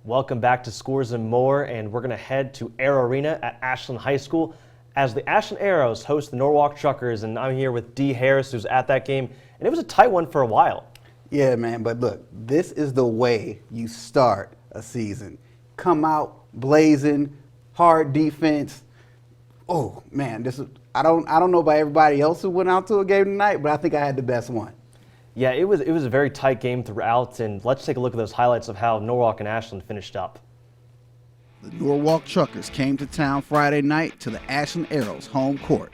Welcome back to Scores and More, and we're going to head to Air Arena at Ashland High School as the Ashland Arrows host the Norwalk Truckers, and I'm here with Dee Harris, who's at that game, and it was a tight one for a while. Yeah, man, but look, this is the way you start a season. Come out blazing, hard defense. Oh, man, I don't know about everybody else who went out to a game tonight, but I think I had the best one. Yeah, it was a very tight game throughout, and let's take a look at those highlights of how Norwalk and Ashland finished up. The Norwalk Truckers came to town Friday night to the Ashland Arrows home court.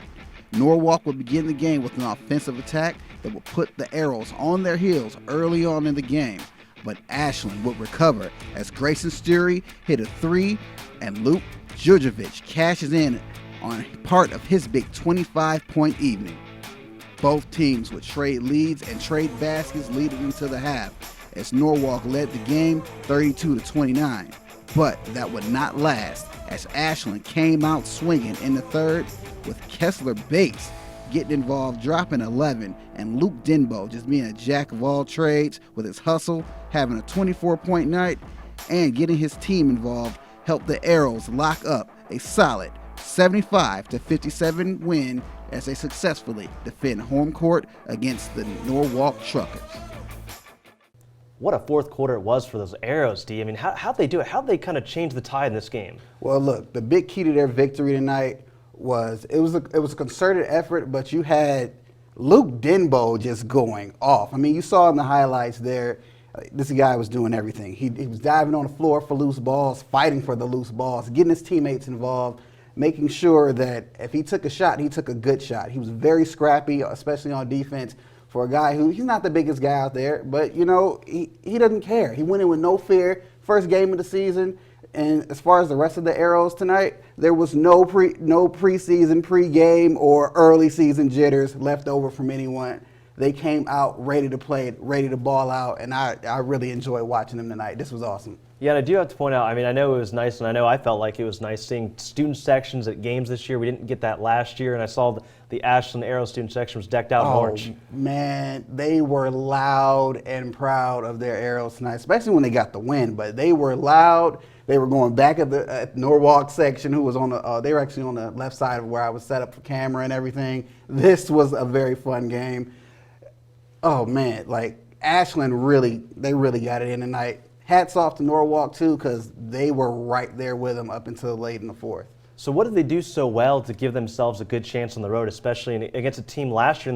Norwalk would begin the game with an offensive attack that would put the Arrows on their heels early on in the game, but Ashland would recover as Grayson Steury hit a three and Luke Jurjevic cashes in on part of his big 25-point evening. Both teams would trade leads and trade baskets leading into the half as Norwalk led the game 32-29. But that would not last as Ashland came out swinging in the third with Kessler Bates getting involved, dropping 11, and Luke Denbo just being a jack of all trades with his hustle, having a 24-point night, and getting his team involved helped the Arrows lock up a solid 75-57 win as they successfully defend home court against the Norwalk Truckers. What a fourth quarter it was for those Arrows, Dee. I mean, how'd they do it? How'd they kind of change the tide in this game? Well, look, the big key to their victory tonight was it was a concerted effort, but you had Luke Denbo just going off. I mean, you saw in the highlights there, this guy was doing everything. He was diving on the floor for loose balls, fighting for the loose balls, getting his teammates involved, making sure that if he took a shot, he took a good shot. He was very scrappy, especially on defense, for a guy who, he's not the biggest guy out there, but, you know, he doesn't care. He went in with no fear, first game of the season, and as far as the rest of the Arrows tonight, there was no preseason, pregame, or early season jitters left over from anyone. They came out ready to play, ready to ball out, and I really enjoyed watching them tonight. This was awesome. Yeah, and I do have to point out, I mean, I know it was nice, and I know I felt like it was nice seeing student sections at games this year. We didn't get that last year, and I saw the Ashland Arrows student section was decked out in orange. Man, they were loud and proud of their Arrows tonight, especially when they got the win, but they were loud. They were going back at the Norwalk section, who was on the, they were actually on the left side of where I was set up for camera and everything. This was a very fun game. Oh, man, like, Ashland they really got it in tonight. Hats off to Norwalk, too, because they were right there with them up until late in the fourth. So what did they do so well to give themselves a good chance on the road, especially against a team last year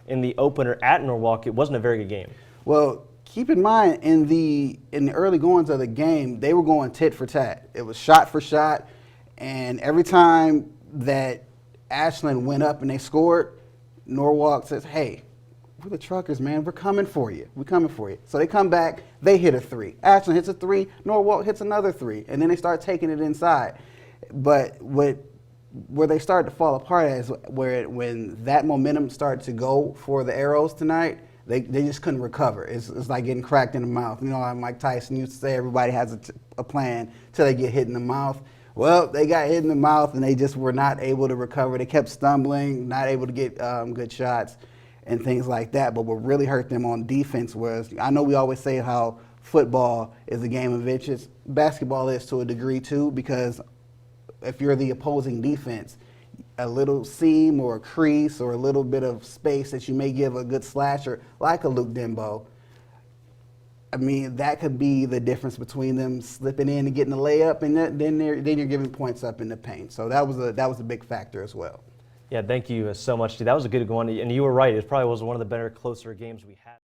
in the opener at Norwalk? It wasn't a very good game. Well, keep in mind, in the early goings of the game, they were going tit for tat. It was shot for shot, and every time that Ashland went up and they scored, Norwalk says, hey, we're the Truckers, man. We're coming for you. We're coming for you. So they come back. They hit a three. Ashland hits a three. Norwalk hits another three. And then they start taking it inside. But where they started to fall apart is when that momentum started to go for the Arrows tonight, they just couldn't recover. It's like getting cracked in the mouth. You know how Mike Tyson used to say everybody has a plan till they get hit in the mouth. Well, they got hit in the mouth, and they just were not able to recover. They kept stumbling, not able to get good shots and things like that. But what really hurt them on defense was, I know we always say how football is a game of inches. Basketball is to a degree too, because if you're the opposing defense, a little seam or a crease or a little bit of space that you may give a good slasher like a Luke Denbo, I mean, that could be the difference between them slipping in and getting a layup, and then you're giving points up in the paint. So that was a big factor as well. Yeah, thank you so much, Dee. That was a good one, and you were right. It probably was one of the better, closer games we had.